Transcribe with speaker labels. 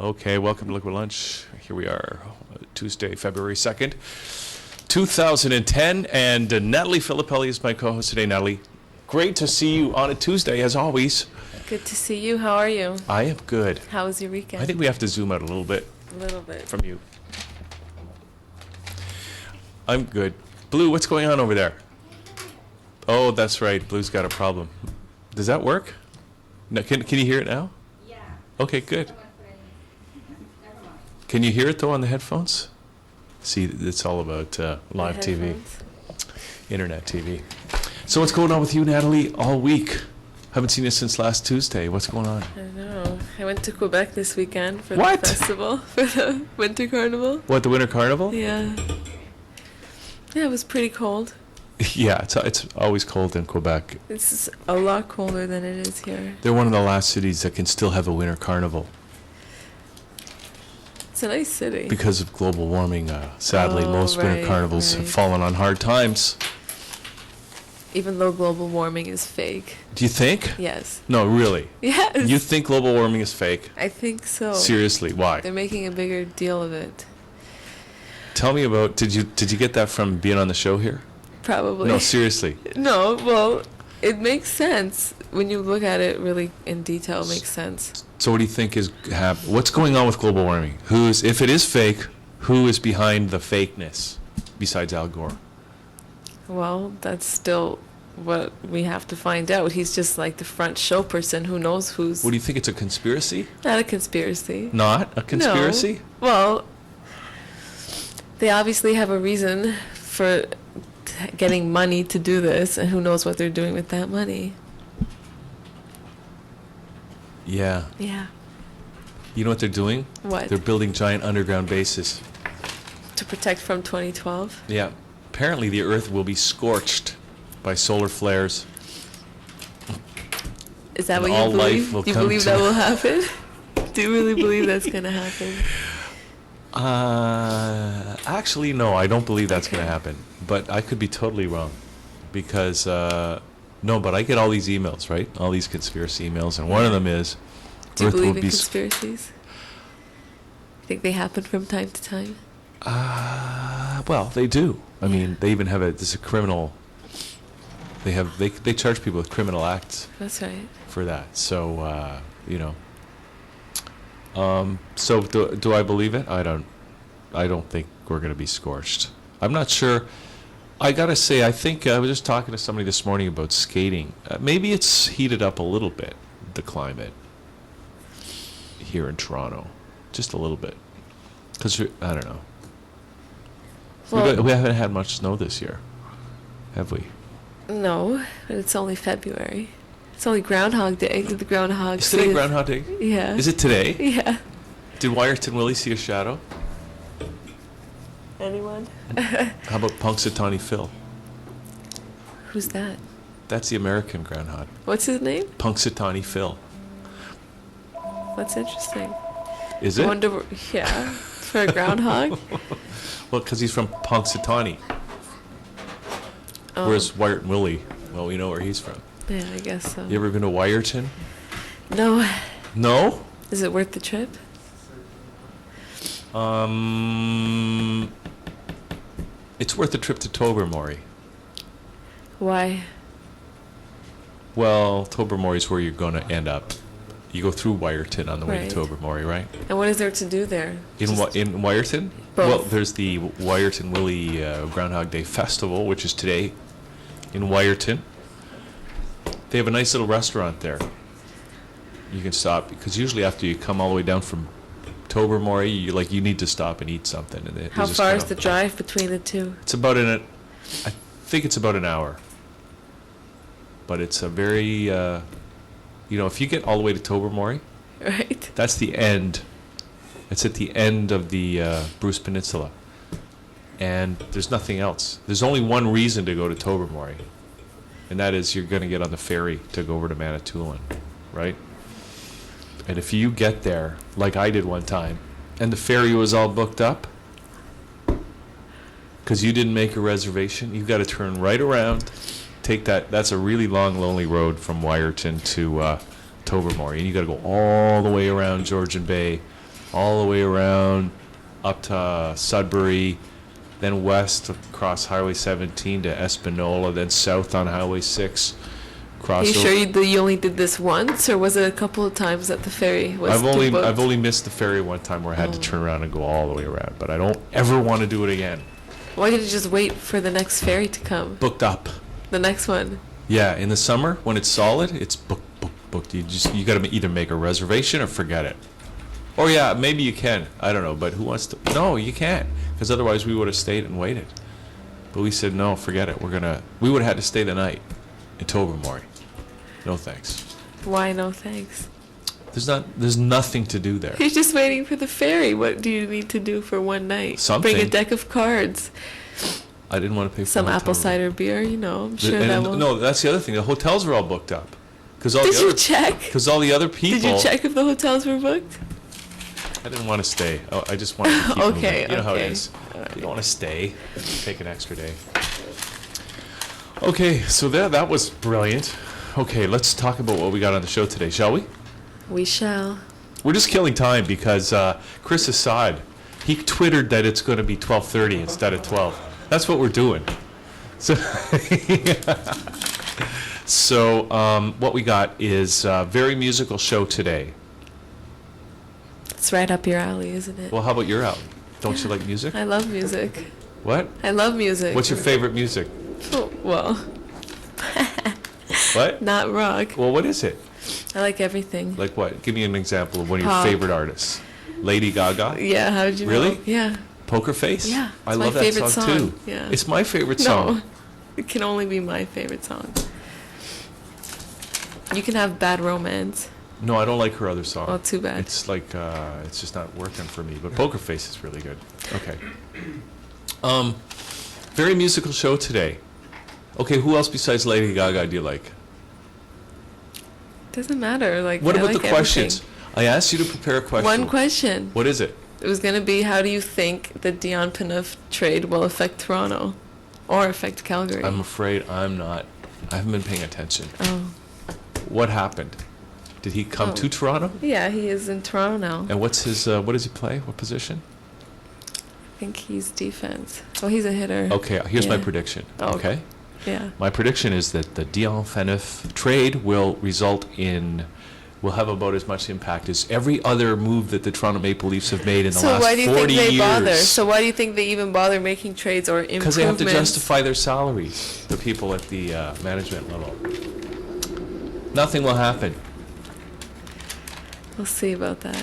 Speaker 1: Okay, welcome to Liquid Lunch. Here we are, Tuesday, February 2nd, 2010, and Natalie Filippelli is my co-host today. Natalie, great to see you on a Tuesday, as always.
Speaker 2: Good to see you. How are you?
Speaker 1: I am good.
Speaker 2: How was your weekend?
Speaker 1: I think we have to zoom out a little bit.
Speaker 2: A little bit.
Speaker 1: From you. I'm good. Blue, what's going on over there? Oh, that's right. Blue's got a problem. Does that work? No, can you hear it now?
Speaker 3: Yeah.
Speaker 1: Okay, good. Can you hear it, though, on the headphones? See, it's all about live TV, internet TV. So what's going on with you, Natalie, all week? Haven't seen you since last Tuesday. What's going on?
Speaker 2: I know. I went to Quebec this weekend for
Speaker 1: What?
Speaker 2: the festival, for the Winter Carnival.
Speaker 1: What, the Winter Carnival?
Speaker 2: Yeah. Yeah, it was pretty cold.
Speaker 1: Yeah, it's always cold in Quebec.
Speaker 2: It's a lot colder than it is here.
Speaker 1: They're one of the last cities that can still have a Winter Carnival.
Speaker 2: It's a nice city.
Speaker 1: Because of global warming, sadly, most winter carnivals have fallen on hard times.
Speaker 2: Even though global warming is fake.
Speaker 1: Do you think?
Speaker 2: Yes.
Speaker 1: No, really?
Speaker 2: Yes.
Speaker 1: You think global warming is fake?
Speaker 2: I think so.
Speaker 1: Seriously, why?
Speaker 2: They're making a bigger deal of it.
Speaker 1: Tell me about, did you get that from being on the show here?
Speaker 2: Probably.
Speaker 1: No, seriously.
Speaker 2: No, well, it makes sense. When you look at it really in detail, it makes sense.
Speaker 1: So what do you think is what's going on with global warming? If it is fake, who is behind the fakeness besides Al Gore?
Speaker 2: Well, that's still what we have to find out. He's just like the front show person. Who knows who's...
Speaker 1: What do you think, it's a conspiracy?
Speaker 2: Not a conspiracy.
Speaker 1: Not a conspiracy?
Speaker 2: No. Well, they obviously have a reason for getting money to do this, and who knows what they're doing with that money.
Speaker 1: Yeah.
Speaker 2: Yeah.
Speaker 1: You know what they're doing?
Speaker 2: What?
Speaker 1: They're building giant underground bases.
Speaker 2: To protect from 2012?
Speaker 1: Yeah. Apparently the Earth will be scorched by solar flares.
Speaker 2: Is that
Speaker 1: And
Speaker 2: what
Speaker 1: all
Speaker 2: you
Speaker 1: life
Speaker 2: believe?
Speaker 1: will
Speaker 2: Do you
Speaker 1: come
Speaker 2: believe
Speaker 1: to-
Speaker 2: that will happen? Do you really believe that's going to happen?
Speaker 1: Actually, no, I don't believe that's going to
Speaker 2: Okay.
Speaker 1: happen. But I could be totally wrong. Because, no, but I get all these emails, right? All these conspiracy emails. And one of them is,
Speaker 2: Do you
Speaker 1: Earth will
Speaker 2: believe in
Speaker 1: be...
Speaker 2: conspiracies? Think they happen from time to time?
Speaker 1: Well, they do. I mean, they even have this is a criminal... They charge people with criminal acts
Speaker 2: That's right.
Speaker 1: for that. So, you know... so do I believe it? I don't think we're going to be scorched. I'm not sure. I got to say, I think I was just talking to somebody this morning about skating. Maybe it's heated up a little bit, the climate. here in Toronto, just a little bit, because I don't know.
Speaker 2: Well,
Speaker 1: We haven't had much snow this year, have we?
Speaker 2: no, but it's only February. It's only Groundhog Day. The Groundhog.
Speaker 1: Is today Groundhog Day?
Speaker 2: Yeah.
Speaker 1: Is it today?
Speaker 2: Yeah.
Speaker 1: Did Wyerton Willie see a shadow?
Speaker 2: Anyone?
Speaker 1: How about Punxsutawney Phil?
Speaker 2: Who's that?
Speaker 1: That's the American groundhog.
Speaker 2: What's his name?
Speaker 1: Punxsutawney Phil.
Speaker 2: That's interesting.
Speaker 1: Is
Speaker 2: I
Speaker 1: it?
Speaker 2: wonder, yeah, for a groundhog.
Speaker 1: Well, because he's from Punxsutawney.
Speaker 2: Oh.
Speaker 1: Whereas Wyerton Willie, well, we know where he's from.
Speaker 2: Yeah, I guess so.
Speaker 1: You ever been to Wyerton?
Speaker 2: No.
Speaker 1: No?
Speaker 2: Is it worth the trip?
Speaker 1: It's worth a trip to Tobermory.
Speaker 2: Why?
Speaker 1: Well, Tobermory is where you're going to end up. You go through Wyerton on the way
Speaker 2: Right.
Speaker 1: to Tobermory, right?
Speaker 2: And what is there to do there?
Speaker 1: In Wyerton?
Speaker 2: Both.
Speaker 1: Well, there's the Wyerton Willie Groundhog Day Festival, which is today in Wyerton. They have a nice little restaurant there. You can stop, because usually after you come all the way down from Tobermory, you need to stop and eat something. And
Speaker 2: How far is the drive between the two?
Speaker 1: It's about I think it's about an hour. But it's a very, if you get all the way to Tobermory,
Speaker 2: Right?
Speaker 1: that's the end. It's at the end of the Bruce Peninsula. And there's nothing else. There's only one reason to go to Tobermory. And that is you're going to get on the ferry to go over to Manitoulin, right? And if you get there, like I did one time, and the ferry was all booked up, because you didn't make a reservation, you've got to turn right around, take that's a really long, lonely road from Wyerton to Tobermory, and you got to go all the way around Georgian Bay, all the way around up to Sudbury, then west across Highway 17 to Espanola, then south on Highway 6.
Speaker 2: Are you sure you only did this once, or was it a couple of times that the ferry was
Speaker 1: I've
Speaker 2: booked?
Speaker 1: only missed the ferry one time where I had to turn around and go all the way around, but I don't ever want to do it again.
Speaker 2: Why did you just wait for the next ferry to come?
Speaker 1: Booked up.
Speaker 2: The next one?
Speaker 1: Yeah, in the summer when it's solid, it's booked. You got to either make a reservation or forget it. Or yeah, maybe you can. I don't know, but who wants to? No, you can't, because otherwise we would have stayed and waited. But we said no, forget it. We would have had to stay the night in Tobermory. No thanks.
Speaker 2: Why no thanks?
Speaker 1: There's nothing to do there.
Speaker 2: You're just waiting for the ferry. What do you need to do for one night?
Speaker 1: Something.
Speaker 2: Bring a deck of cards.
Speaker 1: I didn't want to pay for
Speaker 2: Some
Speaker 1: a hotel
Speaker 2: apple
Speaker 1: room.
Speaker 2: cider beer, I'm sure
Speaker 1: And
Speaker 2: that will...
Speaker 1: no, that's the other thing. The hotels were all booked up.
Speaker 2: Did you check?
Speaker 1: Because all the other people.
Speaker 2: Did you check if the hotels were booked?
Speaker 1: I didn't want to stay. I just wanted to keep
Speaker 2: Okay,
Speaker 1: moving. You know how it
Speaker 2: okay.
Speaker 1: is. You don't want to stay. Take an extra day. Okay, so that was brilliant. Okay, let's talk about what we got on the show today, shall we?
Speaker 2: We shall.
Speaker 1: We're just killing time because Chris Assad, he twittered that it's going to be 12:30 instead of 12. That's what we're doing. So, what we got is a very musical show today.
Speaker 2: It's right up your alley, isn't it?
Speaker 1: Well, how about your album? Don't you like music?
Speaker 2: I love music.
Speaker 1: What?
Speaker 2: I love music.
Speaker 1: What's your favorite music?
Speaker 2: Oh, well,
Speaker 1: What?
Speaker 2: not rock.
Speaker 1: Well, what is it?
Speaker 2: I like everything.
Speaker 1: Like what? Give me an example of one of your
Speaker 2: Pop.
Speaker 1: favorite artists. Lady Gaga?
Speaker 2: Yeah, how did you know?
Speaker 1: Really?
Speaker 2: Yeah.
Speaker 1: Poker Face?
Speaker 2: Yeah,
Speaker 1: I
Speaker 2: it's my
Speaker 1: love that
Speaker 2: favorite
Speaker 1: song,
Speaker 2: song.
Speaker 1: too.
Speaker 2: Yeah.
Speaker 1: It's my favorite
Speaker 2: No,
Speaker 1: song.
Speaker 2: it can only be my favorite song. You can have Bad Romance.
Speaker 1: No, I don't like her other song.
Speaker 2: Oh, too bad.
Speaker 1: It's like it's just not working for me. But Poker Face is really good. Okay. Very musical show today. Okay, who else besides Lady Gaga do you like?
Speaker 2: Doesn't matter. Like,
Speaker 1: What
Speaker 2: I
Speaker 1: about
Speaker 2: like
Speaker 1: the questions?
Speaker 2: everything.
Speaker 1: I asked you to prepare a question.
Speaker 2: One question.
Speaker 1: What is it?
Speaker 2: It was going to be, how do you think the Dion Phaneuf trade will affect Toronto or affect Calgary?
Speaker 1: I'm afraid I'm not. I haven't been paying attention.
Speaker 2: Oh.
Speaker 1: What happened? Did he come
Speaker 2: Oh.
Speaker 1: to Toronto?
Speaker 2: Yeah, he is in Toronto now.
Speaker 1: And what's his? What does he play? What position?
Speaker 2: I think he's defense. Well, he's a hitter.
Speaker 1: Okay, here's my
Speaker 2: Yeah.
Speaker 1: prediction.
Speaker 2: Oh.
Speaker 1: Okay,
Speaker 2: Yeah.
Speaker 1: my prediction is that the Dion Phaneuf trade will have about as much impact as every other move that the Toronto Maple Leafs have made in the
Speaker 2: So
Speaker 1: last
Speaker 2: why do you
Speaker 1: 40
Speaker 2: think they
Speaker 1: years.
Speaker 2: bother? So why do you think they even bother making trades or improvements?
Speaker 1: Because they have to justify their salaries, the people at the management level. Nothing will happen.
Speaker 2: We'll see about that.